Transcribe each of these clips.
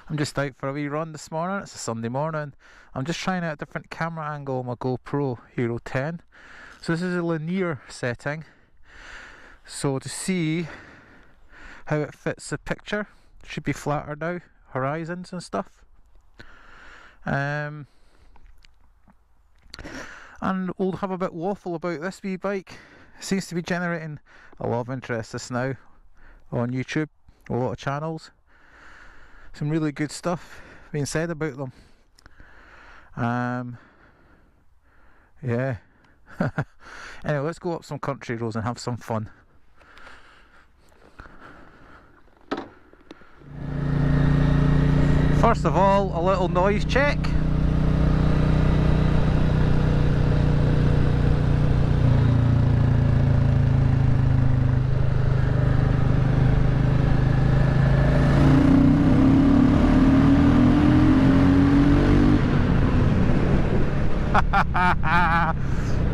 I'm just out for a wee run this morning. It's a Sunday morning. I'm just trying out a different camera angle on my GoPro Hero 10. So this is a linear setting. So to see how it fits the picture, it should be flatter now, horizons and stuff. And we'll have a bit waffle about this wee bike. It seems to be generating a lot of interest this now on YouTube, a lot of channels. Some really good stuff being said about them. Yeah. Anyway, let's go up some country roads and have some fun. First of all, a little noise check.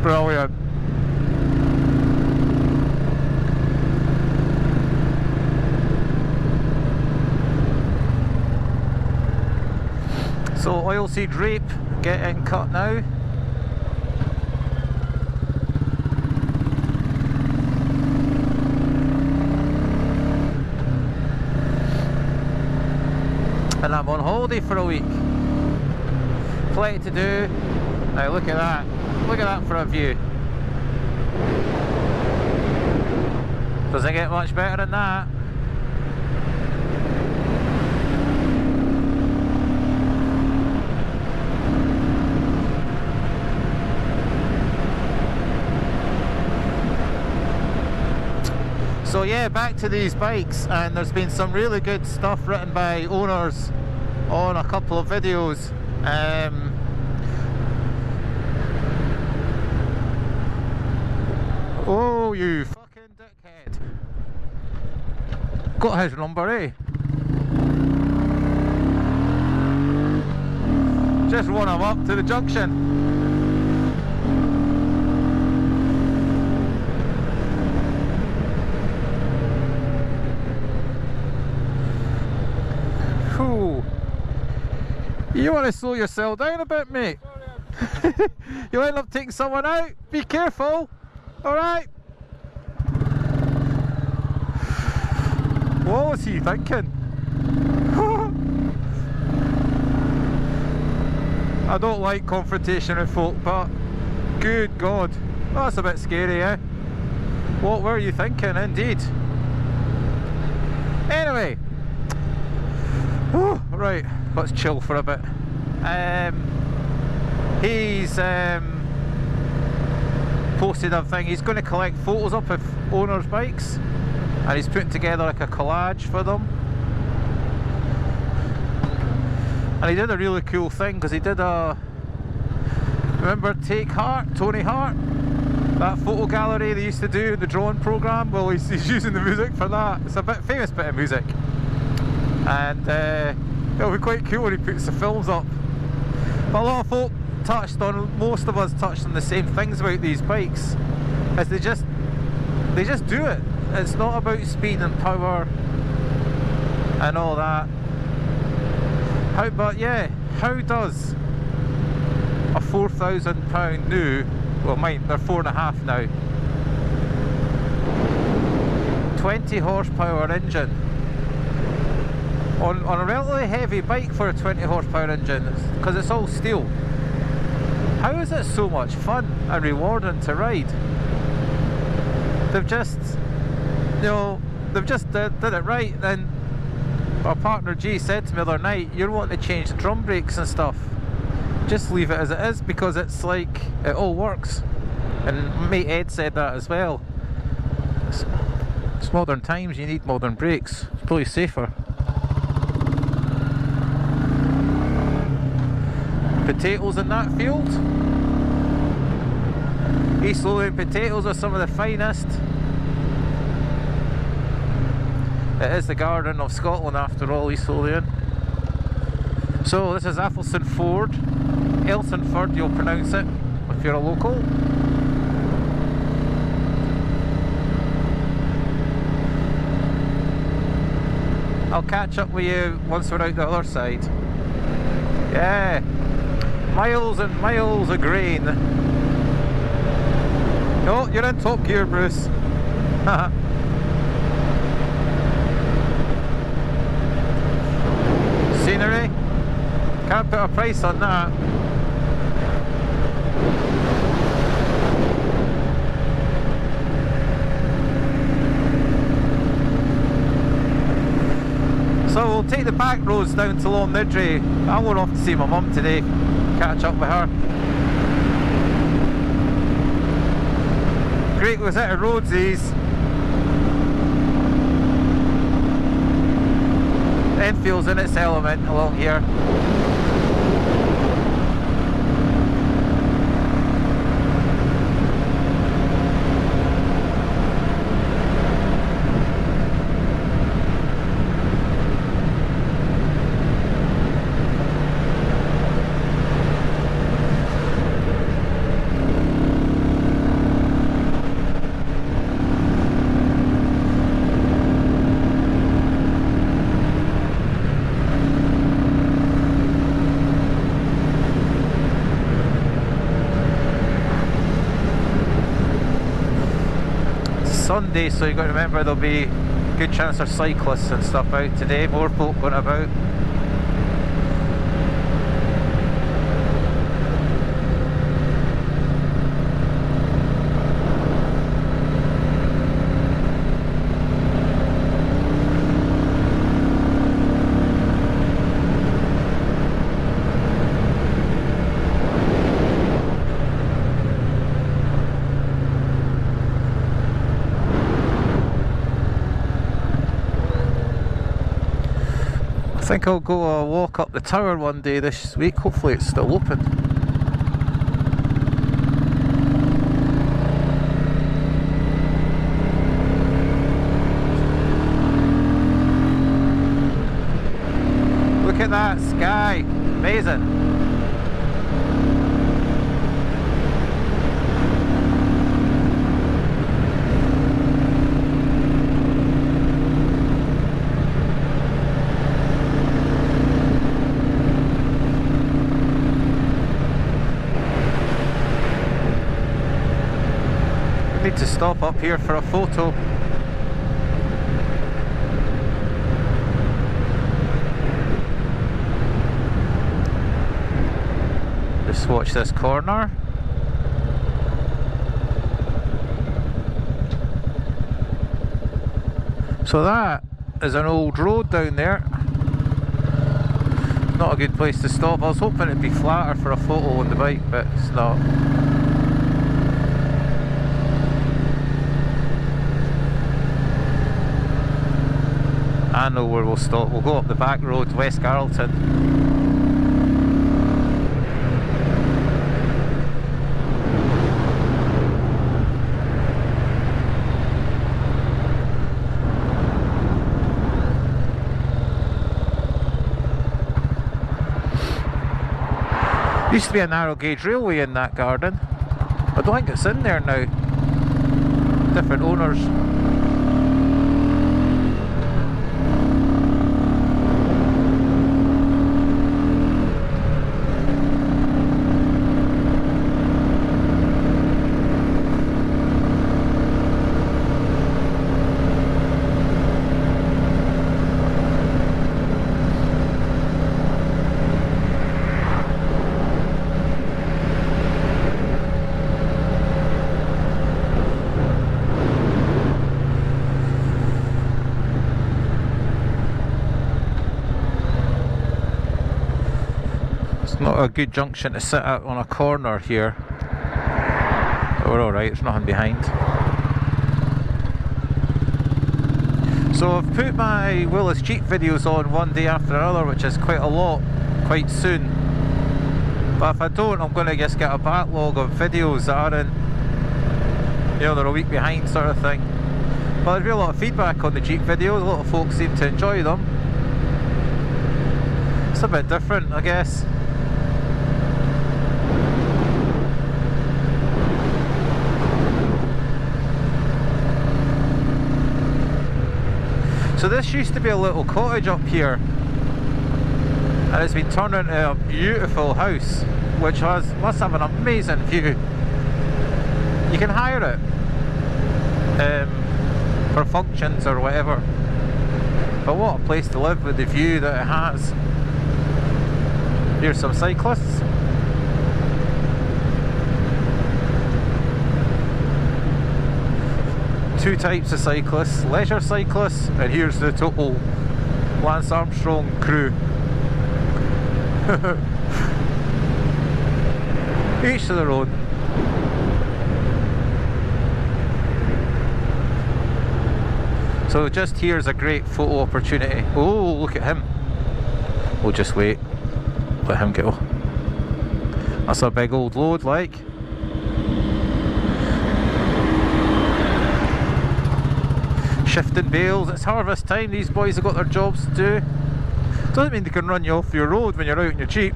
Brilliant. So oilseed rape getting cut now. And I'm on holiday for a week. Plenty to do. Now look at that. Look at that for a view. Doesn't get much better than that. So yeah, back to these bikes, and there's been some really good stuff written by owners on a couple of videos. Oh, you fucking dickhead. Got his number, eh? Just run him up to the junction. Whew. You want to slow yourself down a bit, mate? You end up taking someone out? Be careful! Alright. What was he thinking? I don't like confrontation with folk, but good God, that's a bit scary, eh? What were you thinking, indeed? Anyway, right, let's chill for a bit. He's posted a thing. He's going to collect photos up of owners' bikes, and he's putting together like a collage for them. And he did a really cool thing, because he did a, remember Take Heart, Tony Hart, that photo gallery they used to do in the drawing programme? Well, he's using the music for that. It's a famous bit of music, and it'll be quite cool when he puts the films up. But a lot of folk most of us touched on the same things about these bikes, as they just do it. It's not about speed and power and all that. But yeah, how does a £4,000 new, well mine, they're 4.5 now, 20 horsepower engine on a relatively heavy bike for a 20 horsepower engine, because it's all steel, how is it so much fun and rewarding to ride? They've just, did it right. Then our partner G said to me the other night, you're wanting to change the drum brakes and stuff, just leave it as it is, because it's like, it all works. And mate Ed said that as well. It's modern times, you need modern brakes, it's probably safer. Potatoes in that field. East Lothian potatoes are some of the finest. It is the garden of Scotland after all, East Lothian. So this is Athelstone Elsonford you'll pronounce it if you're a local. I'll catch up with you once we're out the other side. Yeah, miles and miles of grain. No, you're in top gear, Bruce. Scenery, can't put a price on that. So we'll take the back roads down to Long Nidri. I went off to see my mum today, catch up with her. Great set of roads these. Enfield's in its element along here. Sunday, so you've got to remember there'll be a good chance of cyclists and stuff out today, more folk going about. I think I'll go a walk up the tower one day this week, hopefully it's still open. Look at that sky, amazing. Need to stop up here for a photo. Just watch this corner. So that is an old road down there. Not a good place to stop. I was hoping it'd be flatter for a photo on the bike, but it's not. I know where we'll stop. We'll go up the back road, West Carrollton. Used to be a narrow gauge railway in that garden. I don't think it's in there now. Different owners. Not a good junction to sit at on a corner here. But we're alright, there's nothing behind. So I've put my Willis Jeep videos on one day after another, which is quite a lot, quite soon. But if I don't, I'm going to just get a backlog of videos that are in, you know, they're a week behind sort of thing. But there's been a lot of feedback on the Jeep videos, a lot of folks seem to enjoy them. It's a bit different, I guess. So this used to be a little cottage up here, and it's been turned into a beautiful house, which must have an amazing view. You can hire it for functions or whatever, but what a place to live with the view that it has. Here's some cyclists. Two types of cyclists: leisure cyclists, and here's the total Lance Armstrong crew. Each to their own. So just here's a great photo opportunity. Oh, look at him. We'll just wait, let him go. That's a big old load, like. Shifting bales, it's harvest time, these boys have got their jobs to do. Doesn't mean they can run you off your road when you're out in your Jeep.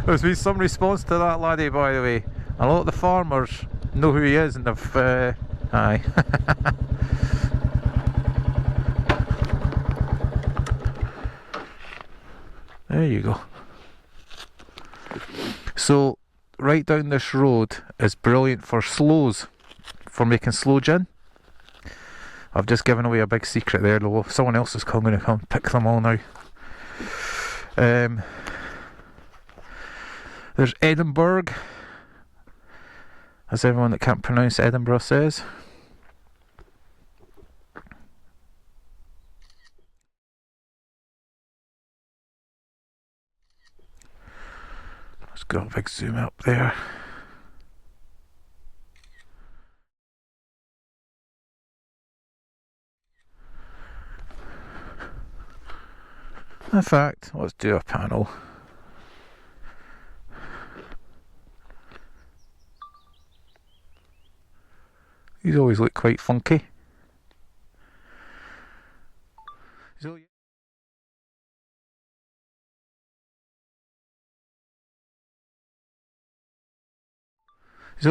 There's been some response to that laddie, by the way. A lot of the farmers know who he is and they've aye. There you go. So right down this road is brilliant for sloes, for making sloe gin. I've just given away a big secret there, though. Someone else is going to come pick them all now. There's Edinburgh, as everyone that can't pronounce Edinburgh says. Let's go a big zoom up there. In fact, let's do a panel. These always look quite funky. So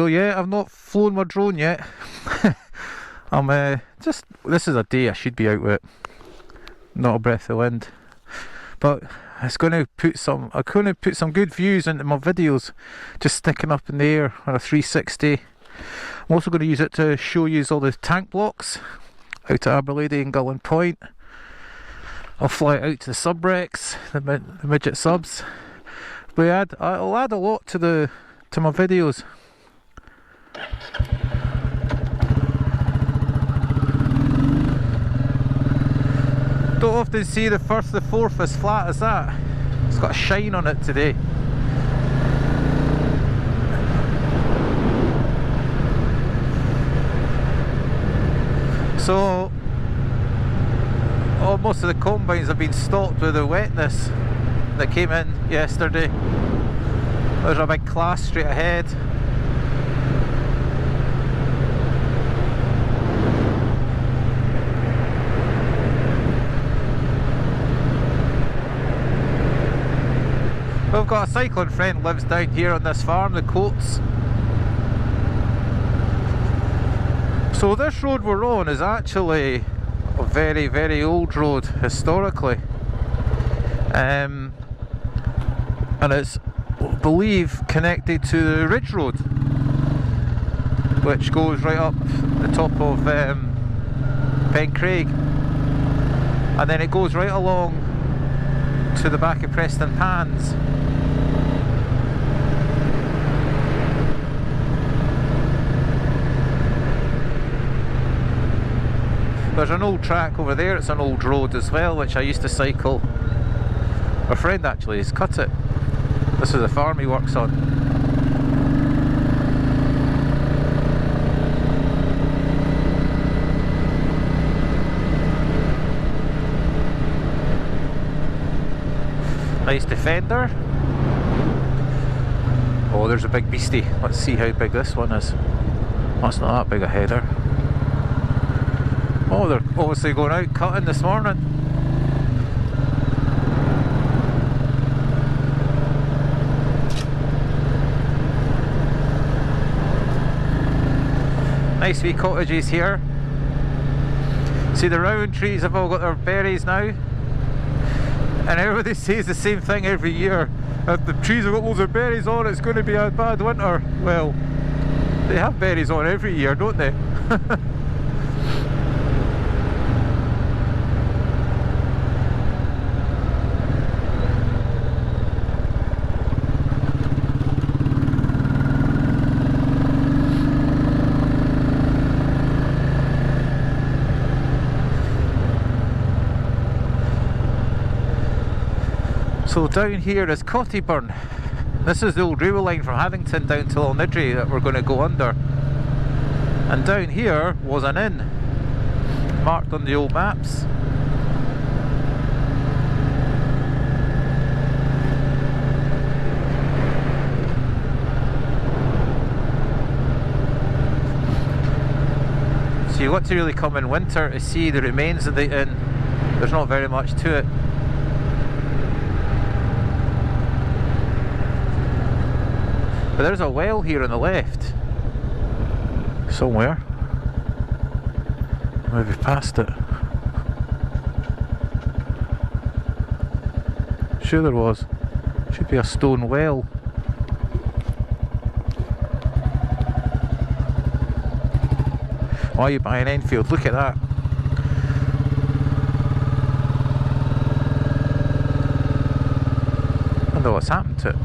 yeah, I've not flown my drone yet. I'm this is a day I should be out with it. Not a breath of wind. But I'm going to put some good views into my videos, just sticking up in the air on a 360. I'm also going to use it to show you all the tank blocks out at Aberlady and Gullin Point. I'll fly it out to the subrecs, the midget subs. But I'll add a lot to my videos. Don't often see the first, the fourth as flat as that. It's got a shine on it today. So most of the combines have been stopped with the wetness that came in yesterday. There's a big class straight ahead. We've got a cycling friend lives down here on this farm, the Coates. So this road we're on is actually a very, very old road historically, and it's, I believe, connected to the Ridge Road, which goes right up the top of Pencraig, and then it goes right along to the back of Preston Pans. There's an old track over there, it's an old road as well, which I used to cycle. My friend actually has cut it. This is the farm he works on. Nice Defender. Oh, there's a big beastie. Let's see how big this one is. That's not that big a header. Oh, they're obviously going out cutting this morning. Nice wee cottages here. See, the rowan trees have all got their berries now, and everybody says the same thing every year. If the trees have got loads of berries on, it's going to be a bad winter. Well, they have berries on every year, don't they? So down here is Pt1. This is the old railway line from Haddington down to Llanidree that we're going to go under. And down here was an inn, marked on the old maps. So you've got to really come in winter to see the remains of the inn. There's not very much to it. But there's a well here on the left somewhere. Maybe past it. Sure there was. Should be a stone well. Why are you buying Enfield? Look at that. I wonder what's happened to it.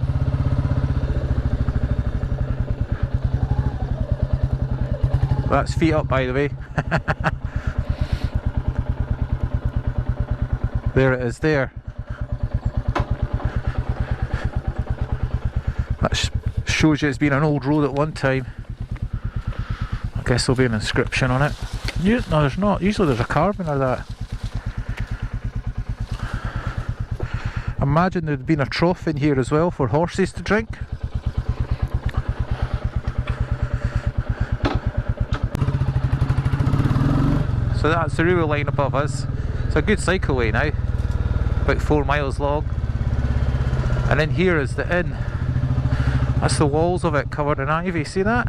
That's feet up, by the way. There it is there. That shows you it's been an old road at one time. I guess there'll be an inscription on it. No, there's not. Usually there's a carving or that. Imagine there'd been a trough in here as well for horses to drink. So that's the railway line above us. It's a good cycleway now, about 4 miles long. And in here is the inn. That's the walls of it covered in ivy, see that?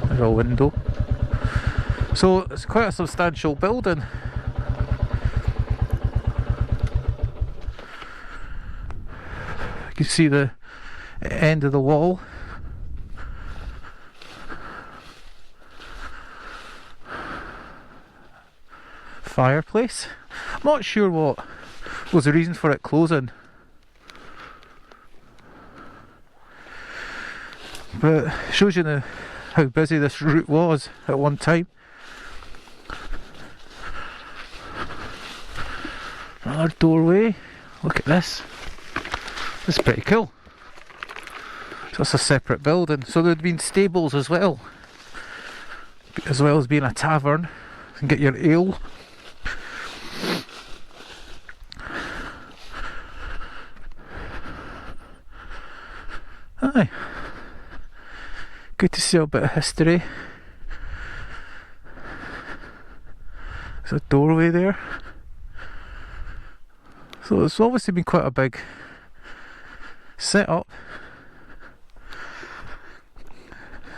There's a window. So it's quite a substantial building. You can see the end of the wall. Fireplace. I'm not sure what was the reason for it closing, but it shows you how busy this route was at one time. Another doorway. Look at this. This is pretty cool. So that's a separate building. So there'd been stables as well as being a tavern. You can get your ale. Aye. Good to see a bit of history. There's a doorway there. So it's obviously been quite a big setup.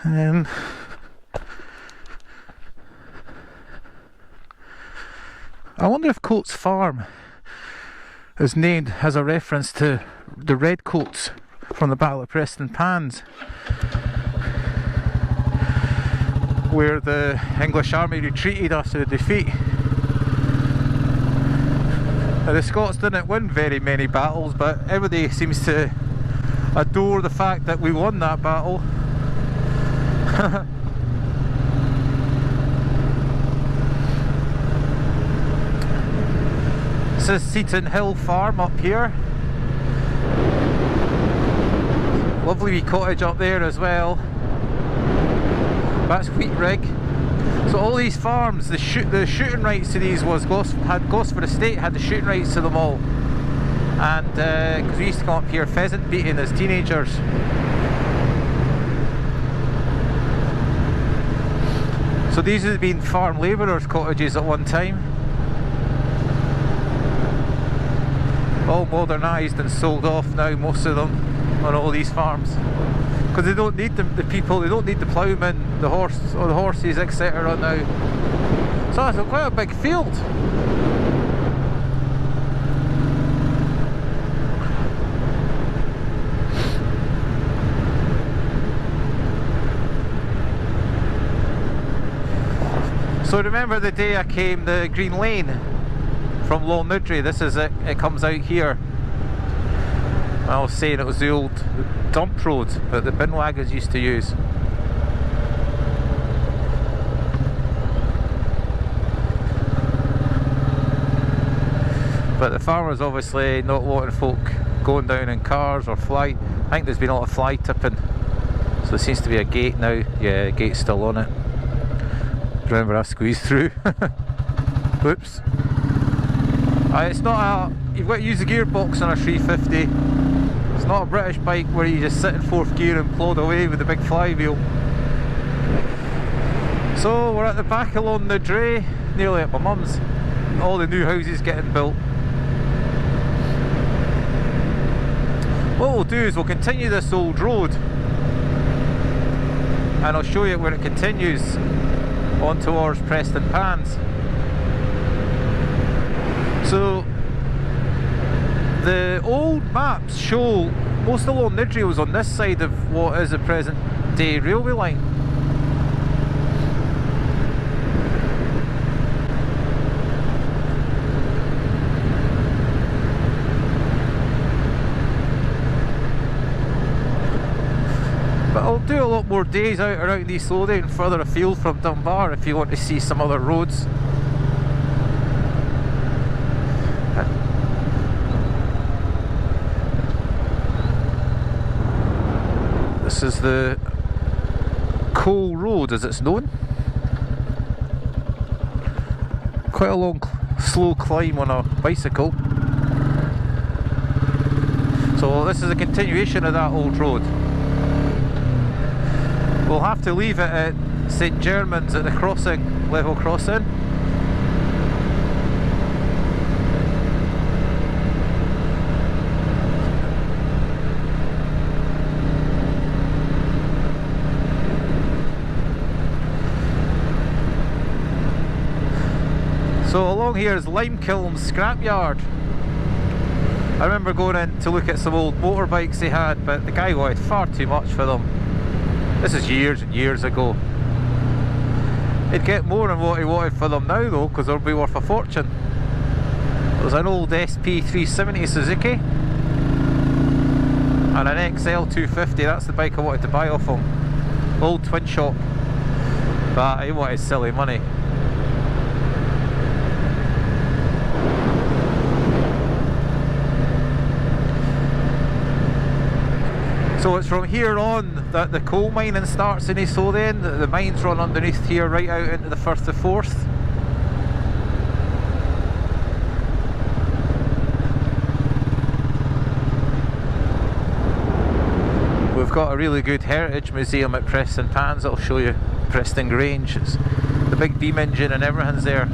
I wonder if Coates Farm is named as a reference to the red coats from the Battle of Preston Pans, where the English army retreated after the defeat. Now, the Scots didn't win very many battles, but everybody seems to adore the fact that we won that battle. This is Seaton Hill Farm up here. Lovely wee cottage up there as well. That's Wheat Rig. So all these farms, the shooting rights to these was Gosford Estate had the shooting rights to them all. And because we used to come up here pheasant beating as teenagers. So these have been farm labourers' cottages at one time. All modernised and sold off now, most of them. on all these farms, because they don't need the people, they don't need the ploughman, the horse or the horses, etc. now. So it's quite a big field. So remember the day I came the Green Lane from Longniddry? This is it, it comes out here. I was saying it was the old dump road that the bin wagons used to use. But the farmers obviously not wanting folk going down in cars or fly. I think there's been a lot of fly tipping. So there seems to be a gate now. Yeah, the gate's still on it. Remember I squeezed through. Whoops. It's not a... You've got to use the gearbox on a 350. It's not a British bike where you just sit in 4th gear and plod away with the big flywheel. So we're at the back of Longniddry, nearly at my mum's. All the new houses getting built. What we'll do is we'll continue this old road and I'll show you where it continues on towards Preston Pans. So the old maps show most of Longniddry was on this side of what is the present day railway line. But I'll do a lot more days out around East Lothian, further afield from Dunbar, if you want to see some other roads. This is the Coal Road as it's known. Quite a long, slow climb on a bicycle. So this is a continuation of that old road. We'll have to leave it at St Germans at the crossing, level crossing. So along here is Limekiln Scrapyard. I remember going in to look at some old motorbikes they had, but the guy wanted far too much for them. This is years and years ago. He'd get more than what he wanted for them now though, because they'll be worth a fortune. There's an old SP 370 Suzuki and an XL 250, that's the bike I wanted to buy off him. Old twin shop, but he wanted silly money. So it's from here on that the coal mining starts in East Lothian. The mines run underneath here right out into the Firth of Forth. We've got a really good heritage museum at Preston Pans. I'll show you Preston Grange. It's the big beam engine and everything's there.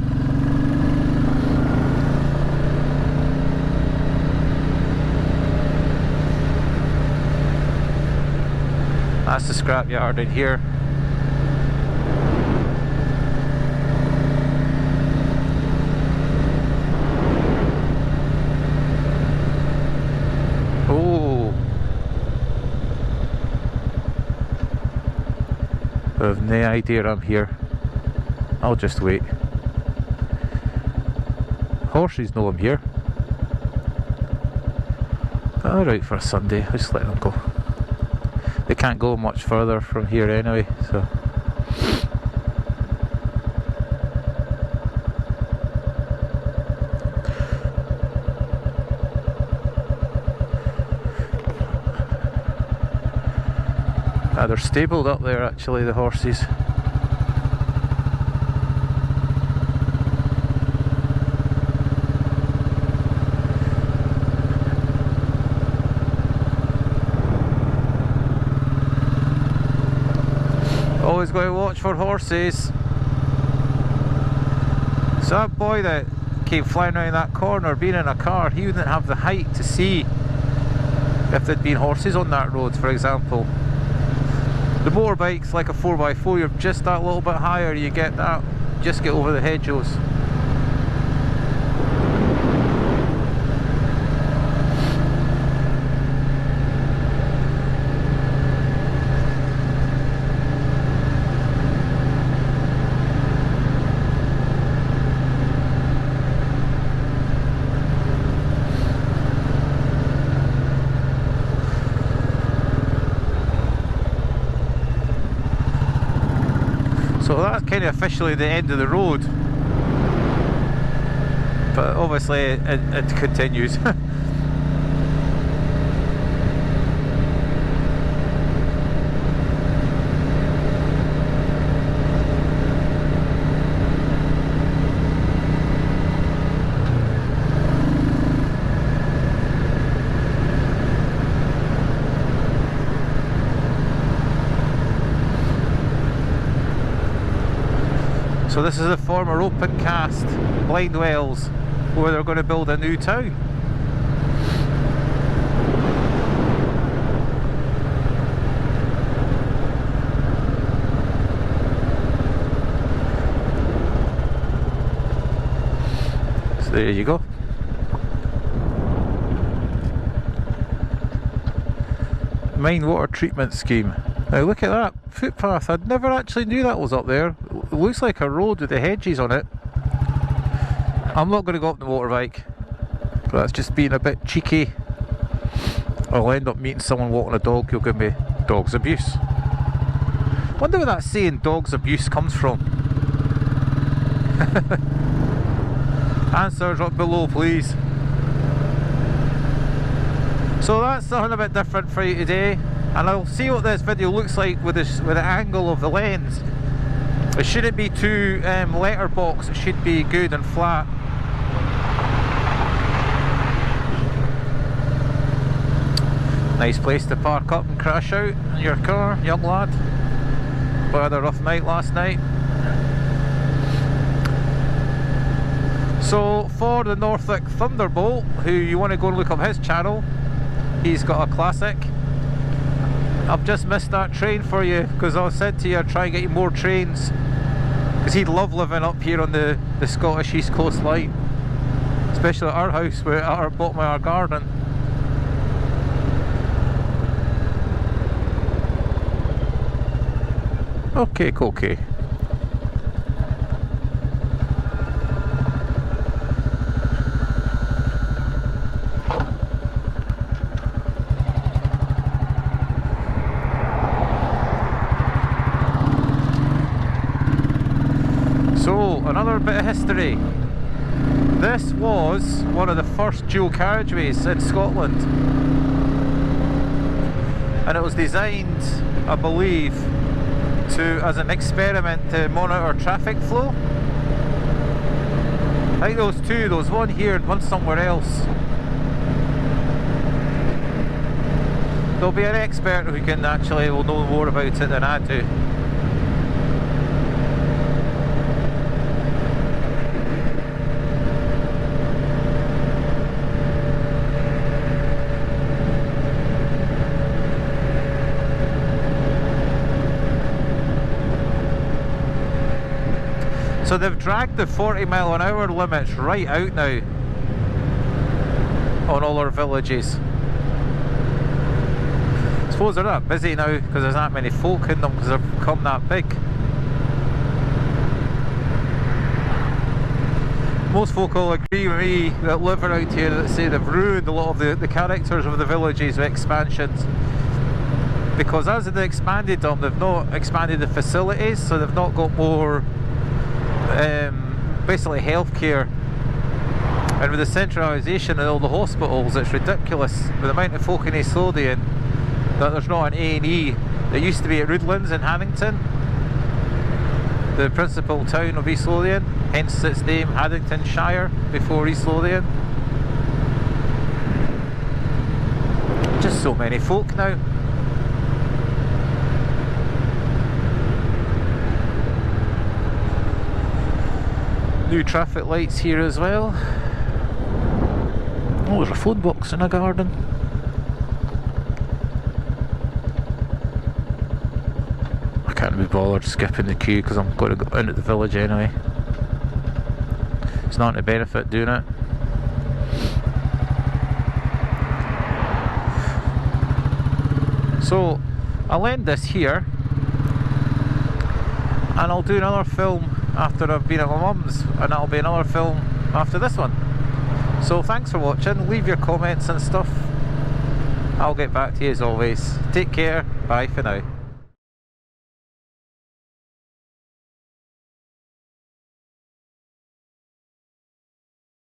That's the scrapyard in here. Oh, I have no idea I'm here. I'll just wait. Horses know I'm here. Alright for a Sunday, I'll just let them go. They can't go much further from here anyway, so. They're stabled up there actually, the horses. Always got to watch for horses. So that boy that came flying around that corner, being in a car, he wouldn't have the height to see if there'd been horses on that road, for example. The motorbike's like a 4x4, you're just that little bit higher, you get that, just get over the hedgerows. So that's kind of officially the end of the road, but obviously it continues. So this is a former open cast blind wells where they're going to build a new town. So there you go. Mine water treatment scheme. Now look at that footpath, I never actually knew that was up there. It looks like a road with the hedges on it. I'm not going to go up the motorbike, but that's just being a bit cheeky. I'll end up meeting someone walking a dog who'll give me dog's abuse. Wonder where that saying dog's abuse comes from. Answers up below please. So that's something a bit different for you today, and I'll see what this video looks like with the angle of the lens. It shouldn't be too letterbox, it should be good and flat. Nice place to park up and crash out in your car, young lad. But I had a rough night last night. So for the Norfolk Thunderbolt, who you want to go and look up his channel, he's got a classic. I've just missed that train for you because I said to you I'd try and get you more trains, because he'd love living up here on the Scottish East Coast line, especially at our house where at our bottom of our garden. Okay. So, another bit of history. This was one of the first dual carriageways in Scotland, and it was designed, I believe, as an experiment to monitor traffic flow. I think there was two, there was one here and one somewhere else. There'll be an expert who can actually will know more about it than I do. So they've dragged the 40-mile-an-hour limits right out now on all our villages. I suppose they're not busy now because there's not many folk in them because they've become that big. Most folk will agree with me that live around here that say they've ruined a lot of the characters of the villages with expansions. Because as they've expanded them, they've not expanded the facilities, so they've not got more basically healthcare, and with the centralisation of all the hospitals, it's ridiculous with the amount of folk in East Lothian that there's not an A&E. There used to be at Roodlands in Haddington, the principal town of East Lothian, hence its name Haddingtonshire before East Lothian. Just so many folk now. New traffic lights here as well. Oh, there's a phone box in a garden. be bothered skipping the queue because I'm going to go into the village anyway. It's not a benefit doing it. So I'll end this here, and I'll do another film after I've been at my mum's, and that'll be another film after this one. So thanks for watching, leave your comments and stuff. I'll get back to you as always. Take care, bye for now.